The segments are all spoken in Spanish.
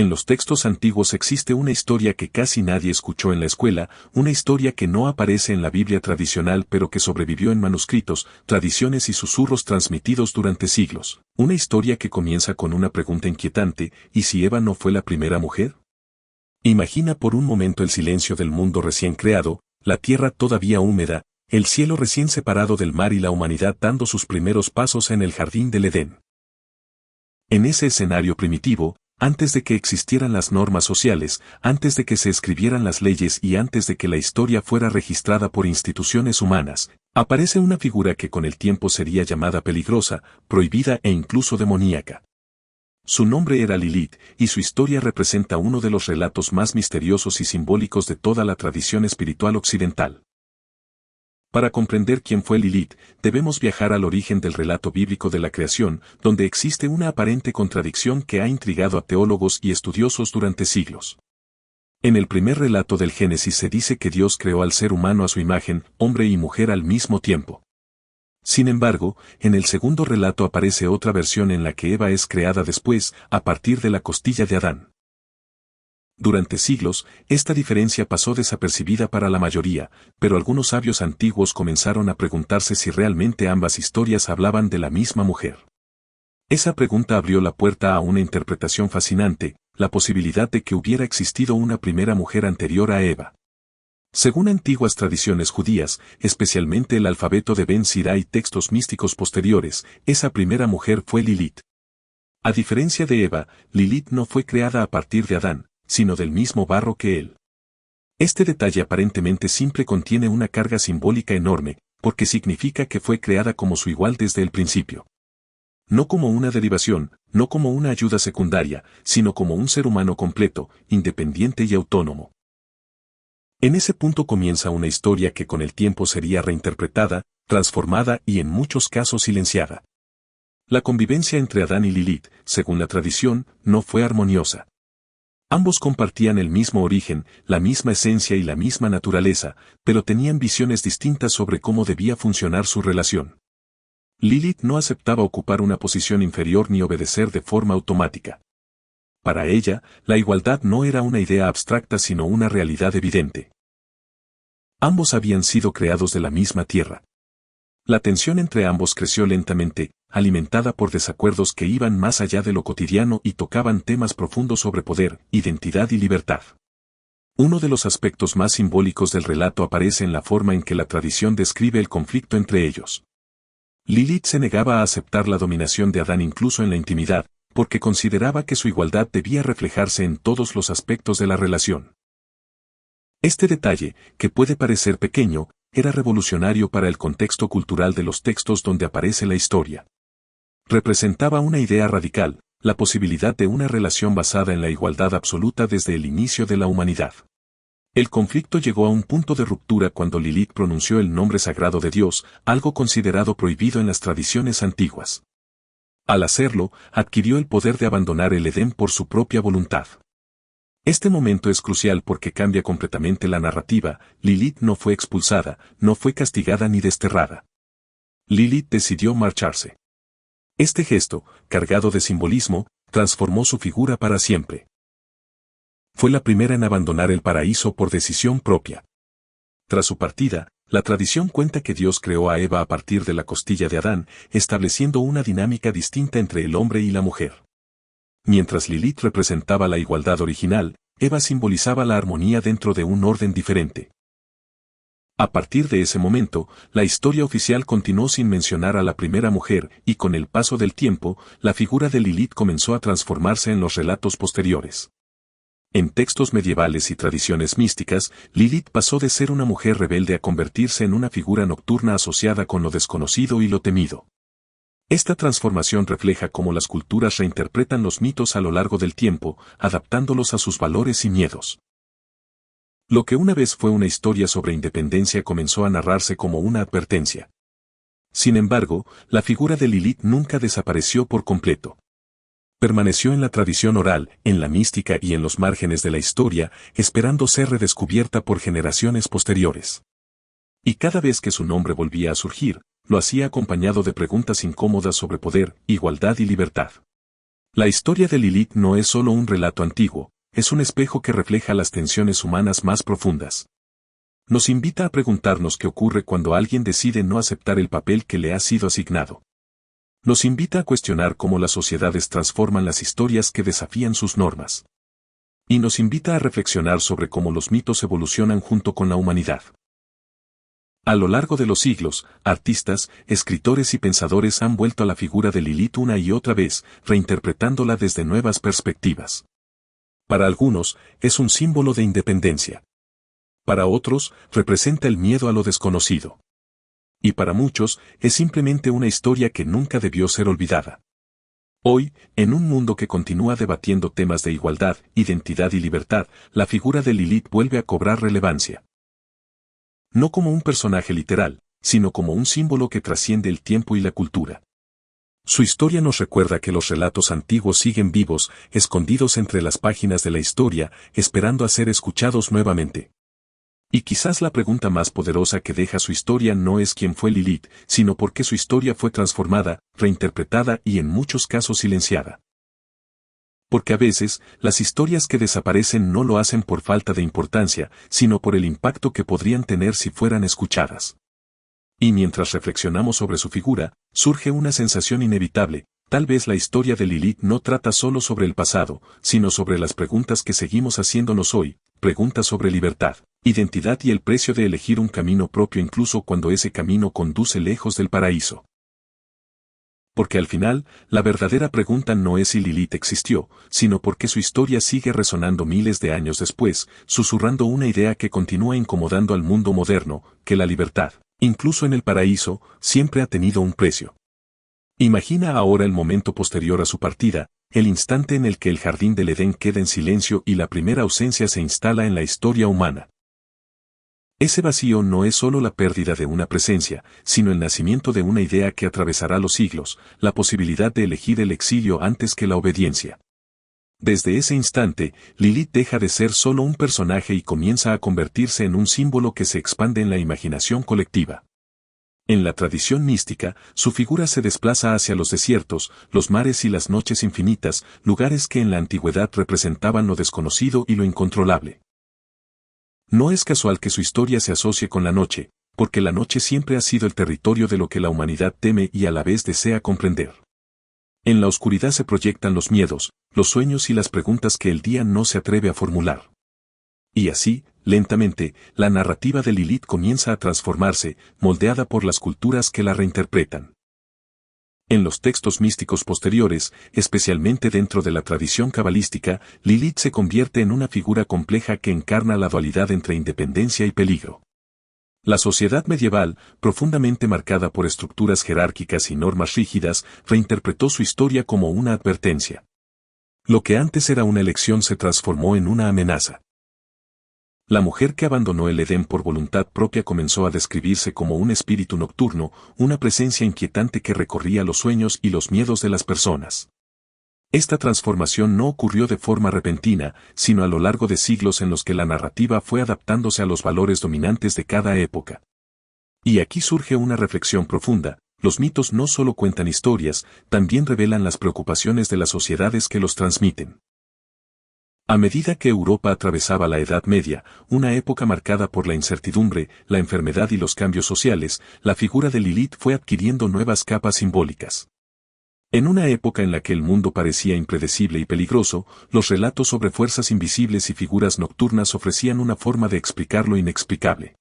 En los textos antiguos existe una historia que casi nadie escuchó en la escuela, una historia que no aparece en la Biblia tradicional pero que sobrevivió en manuscritos, tradiciones y susurros transmitidos durante siglos. Una historia que comienza con una pregunta inquietante: ¿y si Eva no fue la primera mujer? Imagina por un momento el silencio del mundo recién creado, la tierra todavía húmeda, el cielo recién separado del mar y la humanidad dando sus primeros pasos en el jardín del Edén. En ese escenario primitivo, antes de que existieran las normas sociales, antes de que se escribieran las leyes y antes de que la historia fuera registrada por instituciones humanas, aparece una figura que con el tiempo sería llamada peligrosa, prohibida e incluso demoníaca. Su nombre era Lilith, y su historia representa uno de los relatos más misteriosos y simbólicos de toda la tradición espiritual occidental. Para comprender quién fue Lilith, debemos viajar al origen del relato bíblico de la creación, donde existe una aparente contradicción que ha intrigado a teólogos y estudiosos durante siglos. En el primer relato del Génesis se dice que Dios creó al ser humano a su imagen, hombre y mujer al mismo tiempo. Sin embargo, en el segundo relato aparece otra versión en la que Eva es creada después, a partir de la costilla de Adán. Durante siglos, esta diferencia pasó desapercibida para la mayoría, pero algunos sabios antiguos comenzaron a preguntarse si realmente ambas historias hablaban de la misma mujer. Esa pregunta abrió la puerta a una interpretación fascinante, la posibilidad de que hubiera existido una primera mujer anterior a Eva. Según antiguas tradiciones judías, especialmente el alfabeto de Ben Sira y textos místicos posteriores, esa primera mujer fue Lilith. A diferencia de Eva, Lilith no fue creada a partir de Adán, sino del mismo barro que él. Este detalle aparentemente simple contiene una carga simbólica enorme, porque significa que fue creada como su igual desde el principio. No como una derivación, no como una ayuda secundaria, sino como un ser humano completo, independiente y autónomo. En ese punto comienza una historia que con el tiempo sería reinterpretada, transformada y en muchos casos silenciada. La convivencia entre Adán y Lilith, según la tradición, no fue armoniosa. Ambos compartían el mismo origen, la misma esencia y la misma naturaleza, pero tenían visiones distintas sobre cómo debía funcionar su relación. Lilith no aceptaba ocupar una posición inferior ni obedecer de forma automática. Para ella, la igualdad no era una idea abstracta sino una realidad evidente. Ambos habían sido creados de la misma tierra. La tensión entre ambos creció lentamente, alimentada por desacuerdos que iban más allá de lo cotidiano y tocaban temas profundos sobre poder, identidad y libertad. Uno de los aspectos más simbólicos del relato aparece en la forma en que la tradición describe el conflicto entre ellos. Lilith se negaba a aceptar la dominación de Adán incluso en la intimidad, porque consideraba que su igualdad debía reflejarse en todos los aspectos de la relación. Este detalle, que puede parecer pequeño, era revolucionario para el contexto cultural de los textos donde aparece la historia. Representaba una idea radical, la posibilidad de una relación basada en la igualdad absoluta desde el inicio de la humanidad. El conflicto llegó a un punto de ruptura cuando Lilith pronunció el nombre sagrado de Dios, algo considerado prohibido en las tradiciones antiguas. Al hacerlo, adquirió el poder de abandonar el Edén por su propia voluntad. Este momento es crucial porque cambia completamente la narrativa. Lilith no fue expulsada, no fue castigada ni desterrada. Lilith decidió marcharse. Este gesto, cargado de simbolismo, transformó su figura para siempre. Fue la primera en abandonar el paraíso por decisión propia. Tras su partida, la tradición cuenta que Dios creó a Eva a partir de la costilla de Adán, estableciendo una dinámica distinta entre el hombre y la mujer. Mientras Lilith representaba la igualdad original, Eva simbolizaba la armonía dentro de un orden diferente. A partir de ese momento, la historia oficial continuó sin mencionar a la primera mujer, y con el paso del tiempo, la figura de Lilith comenzó a transformarse en los relatos posteriores. En textos medievales y tradiciones místicas, Lilith pasó de ser una mujer rebelde a convertirse en una figura nocturna asociada con lo desconocido y lo temido. Esta transformación refleja cómo las culturas reinterpretan los mitos a lo largo del tiempo, adaptándolos a sus valores y miedos. Lo que una vez fue una historia sobre independencia comenzó a narrarse como una advertencia. Sin embargo, la figura de Lilith nunca desapareció por completo. Permaneció en la tradición oral, en la mística y en los márgenes de la historia, esperando ser redescubierta por generaciones posteriores. Y cada vez que su nombre volvía a surgir, lo hacía acompañado de preguntas incómodas sobre poder, igualdad y libertad. La historia de Lilith no es solo un relato antiguo, es un espejo que refleja las tensiones humanas más profundas. Nos invita a preguntarnos qué ocurre cuando alguien decide no aceptar el papel que le ha sido asignado. Nos invita a cuestionar cómo las sociedades transforman las historias que desafían sus normas. Y nos invita a reflexionar sobre cómo los mitos evolucionan junto con la humanidad. A lo largo de los siglos, artistas, escritores y pensadores han vuelto a la figura de Lilith una y otra vez, reinterpretándola desde nuevas perspectivas. Para algunos, es un símbolo de independencia. Para otros, representa el miedo a lo desconocido. Y para muchos, es simplemente una historia que nunca debió ser olvidada. Hoy, en un mundo que continúa debatiendo temas de igualdad, identidad y libertad, la figura de Lilith vuelve a cobrar relevancia. No como un personaje literal, sino como un símbolo que trasciende el tiempo y la cultura. Su historia nos recuerda que los relatos antiguos siguen vivos, escondidos entre las páginas de la historia, esperando a ser escuchados nuevamente. Y quizás la pregunta más poderosa que deja su historia no es quién fue Lilith, sino por qué su historia fue transformada, reinterpretada y en muchos casos silenciada. Porque a veces, las historias que desaparecen no lo hacen por falta de importancia, sino por el impacto que podrían tener si fueran escuchadas. Y mientras reflexionamos sobre su figura, surge una sensación inevitable: tal vez la historia de Lilith no trata solo sobre el pasado, sino sobre las preguntas que seguimos haciéndonos hoy, preguntas sobre libertad, identidad y el precio de elegir un camino propio incluso cuando ese camino conduce lejos del paraíso. Porque al final, la verdadera pregunta no es si Lilith existió, sino por qué su historia sigue resonando miles de años después, susurrando una idea que continúa incomodando al mundo moderno: que la libertad, incluso en el paraíso, siempre ha tenido un precio. Imagina ahora el momento posterior a su partida, el instante en el que el jardín del Edén queda en silencio y la primera ausencia se instala en la historia humana. Ese vacío no es solo la pérdida de una presencia, sino el nacimiento de una idea que atravesará los siglos: la posibilidad de elegir el exilio antes que la obediencia. Desde ese instante, Lilith deja de ser solo un personaje y comienza a convertirse en un símbolo que se expande en la imaginación colectiva. En la tradición mística, su figura se desplaza hacia los desiertos, los mares y las noches infinitas, lugares que en la antigüedad representaban lo desconocido y lo incontrolable. No es casual que su historia se asocie con la noche, porque la noche siempre ha sido el territorio de lo que la humanidad teme y a la vez desea comprender. En la oscuridad se proyectan los miedos, los sueños y las preguntas que el día no se atreve a formular. Y así, lentamente, la narrativa de Lilith comienza a transformarse, moldeada por las culturas que la reinterpretan. En los textos místicos posteriores, especialmente dentro de la tradición cabalística, Lilith se convierte en una figura compleja que encarna la dualidad entre independencia y peligro. La sociedad medieval, profundamente marcada por estructuras jerárquicas y normas rígidas, reinterpretó su historia como una advertencia. Lo que antes era una elección se transformó en una amenaza. La mujer que abandonó el Edén por voluntad propia comenzó a describirse como un espíritu nocturno, una presencia inquietante que recorría los sueños y los miedos de las personas. Esta transformación no ocurrió de forma repentina, sino a lo largo de siglos en los que la narrativa fue adaptándose a los valores dominantes de cada época. Y aquí surge una reflexión profunda: los mitos no solo cuentan historias, también revelan las preocupaciones de las sociedades que los transmiten. A medida que Europa atravesaba la Edad Media, una época marcada por la incertidumbre, la enfermedad y los cambios sociales, la figura de Lilith fue adquiriendo nuevas capas simbólicas. En una época en la que el mundo parecía impredecible y peligroso, los relatos sobre fuerzas invisibles y figuras nocturnas ofrecían una forma de explicar lo inexplicable.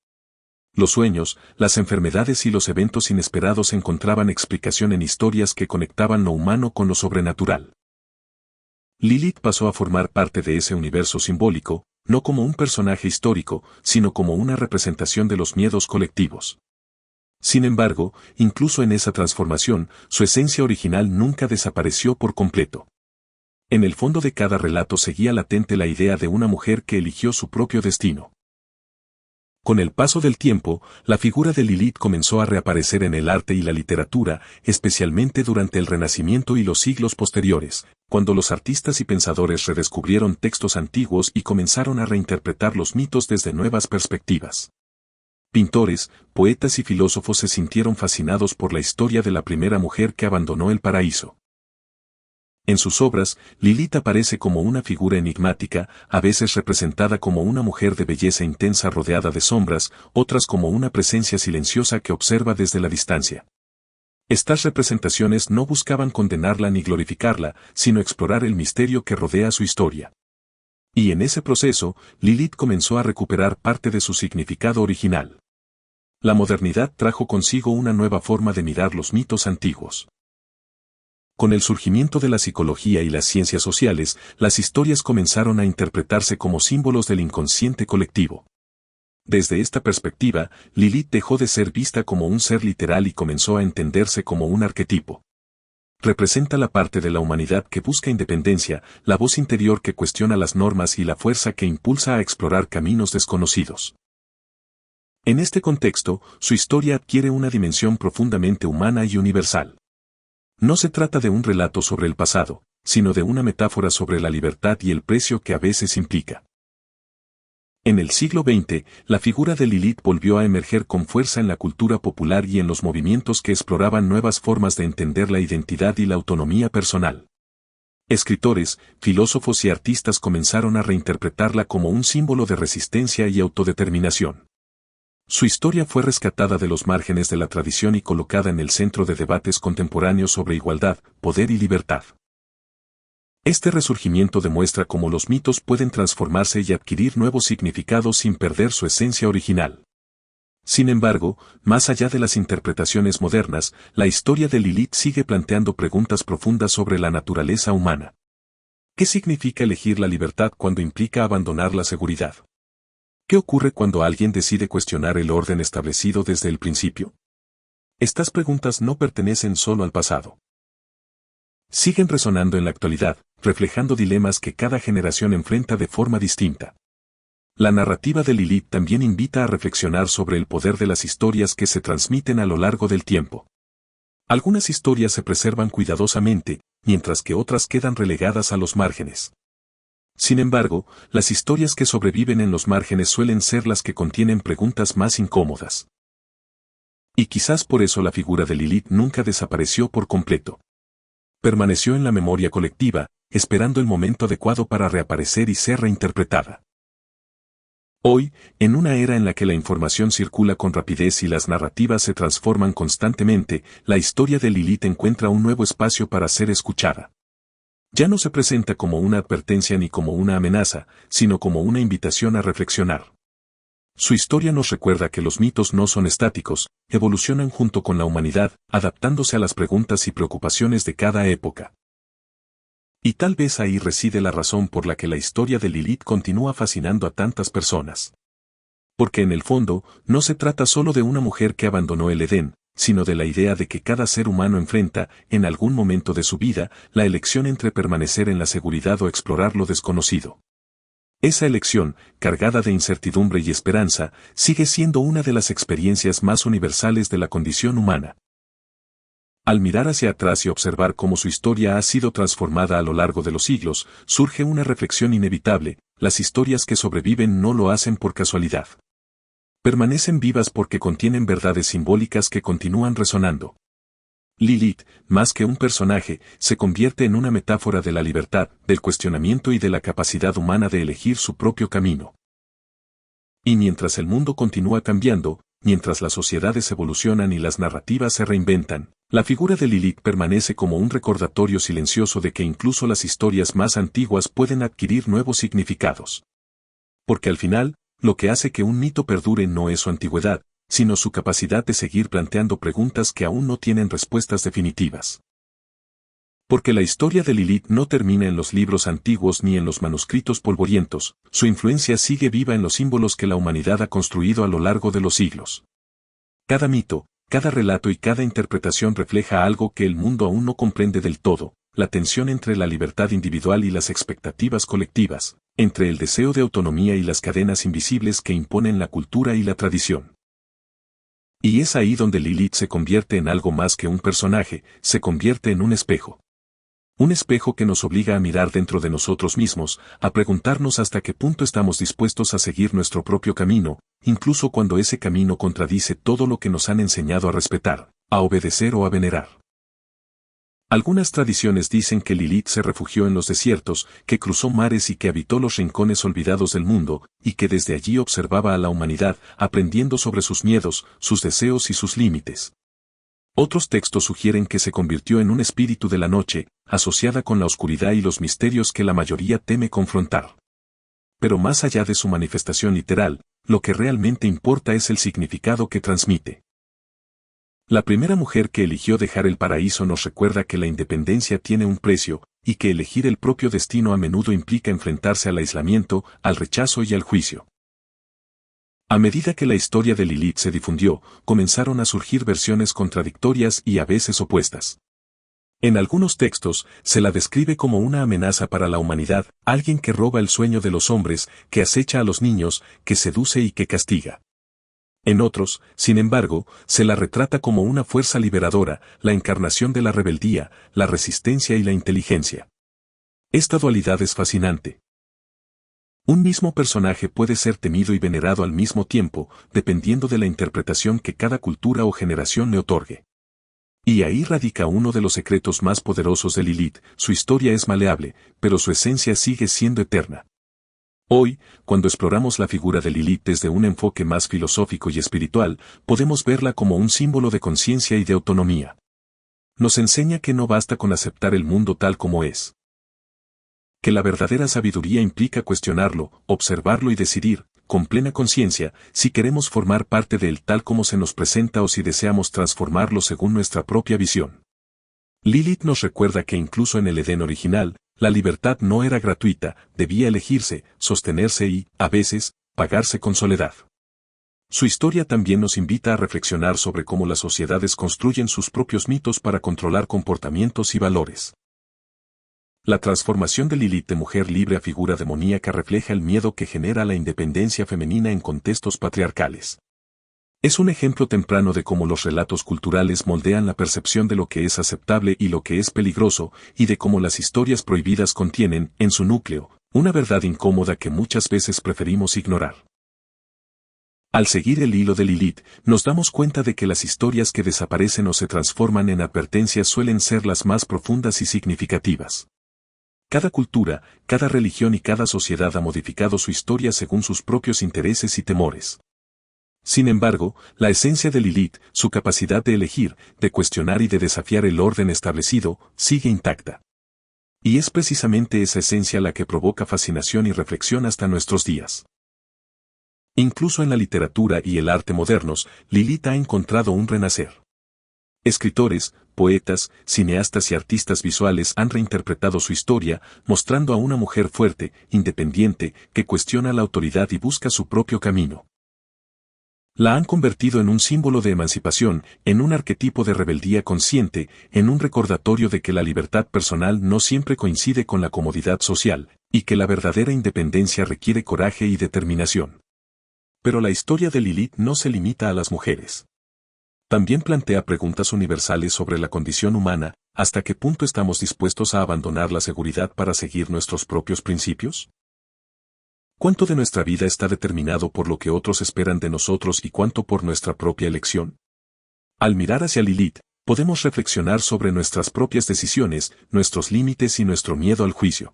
Los sueños, las enfermedades y los eventos inesperados encontraban explicación en historias que conectaban lo humano con lo sobrenatural. Lilith pasó a formar parte de ese universo simbólico, no como un personaje histórico, sino como una representación de los miedos colectivos. Sin embargo, incluso en esa transformación, su esencia original nunca desapareció por completo. En el fondo de cada relato seguía latente la idea de una mujer que eligió su propio destino. Con el paso del tiempo, la figura de Lilith comenzó a reaparecer en el arte y la literatura, especialmente durante el Renacimiento y los siglos posteriores, cuando los artistas y pensadores redescubrieron textos antiguos y comenzaron a reinterpretar los mitos desde nuevas perspectivas. Pintores, poetas y filósofos se sintieron fascinados por la historia de la primera mujer que abandonó el paraíso. En sus obras, Lilith aparece como una figura enigmática, a veces representada como una mujer de belleza intensa rodeada de sombras, otras como una presencia silenciosa que observa desde la distancia. Estas representaciones no buscaban condenarla ni glorificarla, sino explorar el misterio que rodea su historia. Y en ese proceso, Lilith comenzó a recuperar parte de su significado original. La modernidad trajo consigo una nueva forma de mirar los mitos antiguos. Con el surgimiento de la psicología y las ciencias sociales, las historias comenzaron a interpretarse como símbolos del inconsciente colectivo. Desde esta perspectiva, Lilith dejó de ser vista como un ser literal y comenzó a entenderse como un arquetipo. Representa la parte de la humanidad que busca independencia, la voz interior que cuestiona las normas y la fuerza que impulsa a explorar caminos desconocidos. En este contexto, su historia adquiere una dimensión profundamente humana y universal. No se trata de un relato sobre el pasado, sino de una metáfora sobre la libertad y el precio que a veces implica. En el siglo XX, la figura de Lilith volvió a emerger con fuerza en la cultura popular y en los movimientos que exploraban nuevas formas de entender la identidad y la autonomía personal. Escritores, filósofos y artistas comenzaron a reinterpretarla como un símbolo de resistencia y autodeterminación. Su historia fue rescatada de los márgenes de la tradición y colocada en el centro de debates contemporáneos sobre igualdad, poder y libertad. Este resurgimiento demuestra cómo los mitos pueden transformarse y adquirir nuevos significados sin perder su esencia original. Sin embargo, más allá de las interpretaciones modernas, la historia de Lilith sigue planteando preguntas profundas sobre la naturaleza humana. ¿Qué significa elegir la libertad cuando implica abandonar la seguridad? ¿Qué ocurre cuando alguien decide cuestionar el orden establecido desde el principio? Estas preguntas no pertenecen solo al pasado. Siguen resonando en la actualidad, reflejando dilemas que cada generación enfrenta de forma distinta. La narrativa de Lilith también invita a reflexionar sobre el poder de las historias que se transmiten a lo largo del tiempo. Algunas historias se preservan cuidadosamente, mientras que otras quedan relegadas a los márgenes. Sin embargo, las historias que sobreviven en los márgenes suelen ser las que contienen preguntas más incómodas. Y quizás por eso la figura de Lilith nunca desapareció por completo. Permaneció en la memoria colectiva, esperando el momento adecuado para reaparecer y ser reinterpretada. Hoy, en una era en la que la información circula con rapidez y las narrativas se transforman constantemente, la historia de Lilith encuentra un nuevo espacio para ser escuchada. Ya no se presenta como una advertencia ni como una amenaza, sino como una invitación a reflexionar. Su historia nos recuerda que los mitos no son estáticos, evolucionan junto con la humanidad, adaptándose a las preguntas y preocupaciones de cada época. Y tal vez ahí reside la razón por la que la historia de Lilith continúa fascinando a tantas personas. Porque en el fondo, no se trata solo de una mujer que abandonó el Edén, sino de la idea de que cada ser humano enfrenta, en algún momento de su vida, la elección entre permanecer en la seguridad o explorar lo desconocido. Esa elección, cargada de incertidumbre y esperanza, sigue siendo una de las experiencias más universales de la condición humana. Al mirar hacia atrás y observar cómo su historia ha sido transformada a lo largo de los siglos, surge una reflexión inevitable: las historias que sobreviven no lo hacen por casualidad. Permanecen vivas porque contienen verdades simbólicas que continúan resonando. Lilith, más que un personaje, se convierte en una metáfora de la libertad, del cuestionamiento y de la capacidad humana de elegir su propio camino. Y mientras el mundo continúa cambiando, mientras las sociedades evolucionan y las narrativas se reinventan, la figura de Lilith permanece como un recordatorio silencioso de que incluso las historias más antiguas pueden adquirir nuevos significados. Porque al final, lo que hace que un mito perdure no es su antigüedad, sino su capacidad de seguir planteando preguntas que aún no tienen respuestas definitivas. Porque la historia de Lilith no termina en los libros antiguos ni en los manuscritos polvorientos, su influencia sigue viva en los símbolos que la humanidad ha construido a lo largo de los siglos. Cada mito, cada relato y cada interpretación refleja algo que el mundo aún no comprende del todo: la tensión entre la libertad individual y las expectativas colectivas, entre el deseo de autonomía y las cadenas invisibles que imponen la cultura y la tradición. Y es ahí donde Lilith se convierte en algo más que un personaje, se convierte en un espejo. Un espejo que nos obliga a mirar dentro de nosotros mismos, a preguntarnos hasta qué punto estamos dispuestos a seguir nuestro propio camino, incluso cuando ese camino contradice todo lo que nos han enseñado a respetar, a obedecer o a venerar. Algunas tradiciones dicen que Lilith se refugió en los desiertos, que cruzó mares y que habitó los rincones olvidados del mundo, y que desde allí observaba a la humanidad, aprendiendo sobre sus miedos, sus deseos y sus límites. Otros textos sugieren que se convirtió en un espíritu de la noche, asociada con la oscuridad y los misterios que la mayoría teme confrontar. Pero más allá de su manifestación literal, lo que realmente importa es el significado que transmite. La primera mujer que eligió dejar el paraíso nos recuerda que la independencia tiene un precio, y que elegir el propio destino a menudo implica enfrentarse al aislamiento, al rechazo y al juicio. A medida que la historia de Lilith se difundió, comenzaron a surgir versiones contradictorias y a veces opuestas. En algunos textos, se la describe como una amenaza para la humanidad, alguien que roba el sueño de los hombres, que acecha a los niños, que seduce y que castiga. En otros, sin embargo, se la retrata como una fuerza liberadora, la encarnación de la rebeldía, la resistencia y la inteligencia. Esta dualidad es fascinante. Un mismo personaje puede ser temido y venerado al mismo tiempo, dependiendo de la interpretación que cada cultura o generación le otorgue. Y ahí radica uno de los secretos más poderosos de Lilith: su historia es maleable, pero su esencia sigue siendo eterna. Hoy, cuando exploramos la figura de Lilith desde un enfoque más filosófico y espiritual, podemos verla como un símbolo de conciencia y de autonomía. Nos enseña que no basta con aceptar el mundo tal como es. Que la verdadera sabiduría implica cuestionarlo, observarlo y decidir, con plena conciencia, si queremos formar parte de él tal como se nos presenta o si deseamos transformarlo según nuestra propia visión. Lilith nos recuerda que incluso en el Edén original, la libertad no era gratuita, debía elegirse, sostenerse y, a veces, pagarse con soledad. Su historia también nos invita a reflexionar sobre cómo las sociedades construyen sus propios mitos para controlar comportamientos y valores. La transformación de Lilith de mujer libre a figura demoníaca refleja el miedo que genera la independencia femenina en contextos patriarcales. Es un ejemplo temprano de cómo los relatos culturales moldean la percepción de lo que es aceptable y lo que es peligroso, y de cómo las historias prohibidas contienen, en su núcleo, una verdad incómoda que muchas veces preferimos ignorar. Al seguir el hilo de Lilith, nos damos cuenta de que las historias que desaparecen o se transforman en advertencias suelen ser las más profundas y significativas. Cada cultura, cada religión y cada sociedad ha modificado su historia según sus propios intereses y temores. Sin embargo, la esencia de Lilith, su capacidad de elegir, de cuestionar y de desafiar el orden establecido, sigue intacta. Y es precisamente esa esencia la que provoca fascinación y reflexión hasta nuestros días. Incluso en la literatura y el arte modernos, Lilith ha encontrado un renacer. Escritores, poetas, cineastas y artistas visuales han reinterpretado su historia, mostrando a una mujer fuerte, independiente, que cuestiona la autoridad y busca su propio camino. La han convertido en un símbolo de emancipación, en un arquetipo de rebeldía consciente, en un recordatorio de que la libertad personal no siempre coincide con la comodidad social, y que la verdadera independencia requiere coraje y determinación. Pero la historia de Lilith no se limita a las mujeres. También plantea preguntas universales sobre la condición humana: ¿hasta qué punto estamos dispuestos a abandonar la seguridad para seguir nuestros propios principios? ¿Cuánto de nuestra vida está determinado por lo que otros esperan de nosotros y cuánto por nuestra propia elección? Al mirar hacia Lilith, podemos reflexionar sobre nuestras propias decisiones, nuestros límites y nuestro miedo al juicio.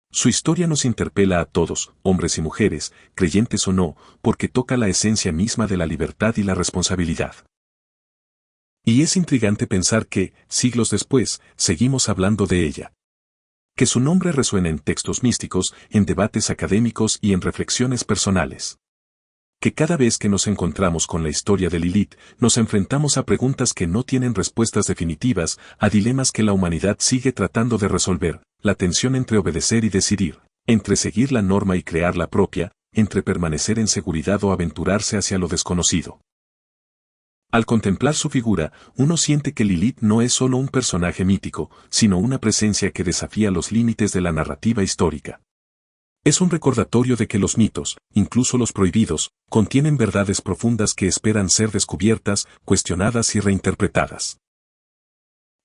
Su historia nos interpela a todos, hombres y mujeres, creyentes o no, porque toca la esencia misma de la libertad y la responsabilidad. Y es intrigante pensar que, siglos después, seguimos hablando de ella. Que su nombre resuena en textos místicos, en debates académicos y en reflexiones personales. Que cada vez que nos encontramos con la historia de Lilith, nos enfrentamos a preguntas que no tienen respuestas definitivas, a dilemas que la humanidad sigue tratando de resolver: la tensión entre obedecer y decidir, entre seguir la norma y crear la propia, entre permanecer en seguridad o aventurarse hacia lo desconocido. Al contemplar su figura, uno siente que Lilith no es solo un personaje mítico, sino una presencia que desafía los límites de la narrativa histórica. Es un recordatorio de que los mitos, incluso los prohibidos, contienen verdades profundas que esperan ser descubiertas, cuestionadas y reinterpretadas.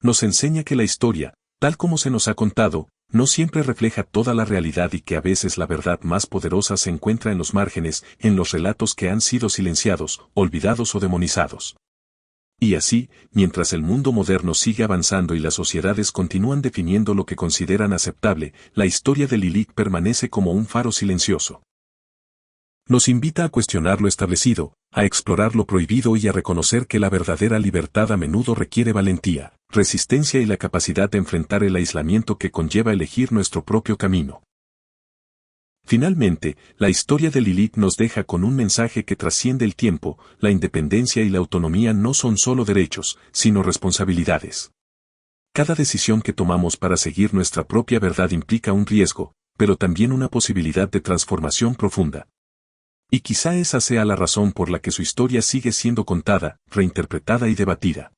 Nos enseña que la historia, tal como se nos ha contado, no siempre refleja toda la realidad y que a veces la verdad más poderosa se encuentra en los márgenes, en los relatos que han sido silenciados, olvidados o demonizados. Y así, mientras el mundo moderno sigue avanzando y las sociedades continúan definiendo lo que consideran aceptable, la historia de Lilith permanece como un faro silencioso. Nos invita a cuestionar lo establecido, a explorar lo prohibido y a reconocer que la verdadera libertad a menudo requiere valentía, resistencia y la capacidad de enfrentar el aislamiento que conlleva elegir nuestro propio camino. Finalmente, la historia de Lilith nos deja con un mensaje que trasciende el tiempo: la independencia y la autonomía no son solo derechos, sino responsabilidades. Cada decisión que tomamos para seguir nuestra propia verdad implica un riesgo, pero también una posibilidad de transformación profunda. Y quizá esa sea la razón por la que su historia sigue siendo contada, reinterpretada y debatida.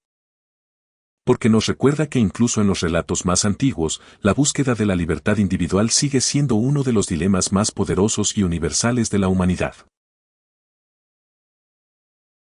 Porque nos recuerda que incluso en los relatos más antiguos, la búsqueda de la libertad individual sigue siendo uno de los dilemas más poderosos y universales de la humanidad.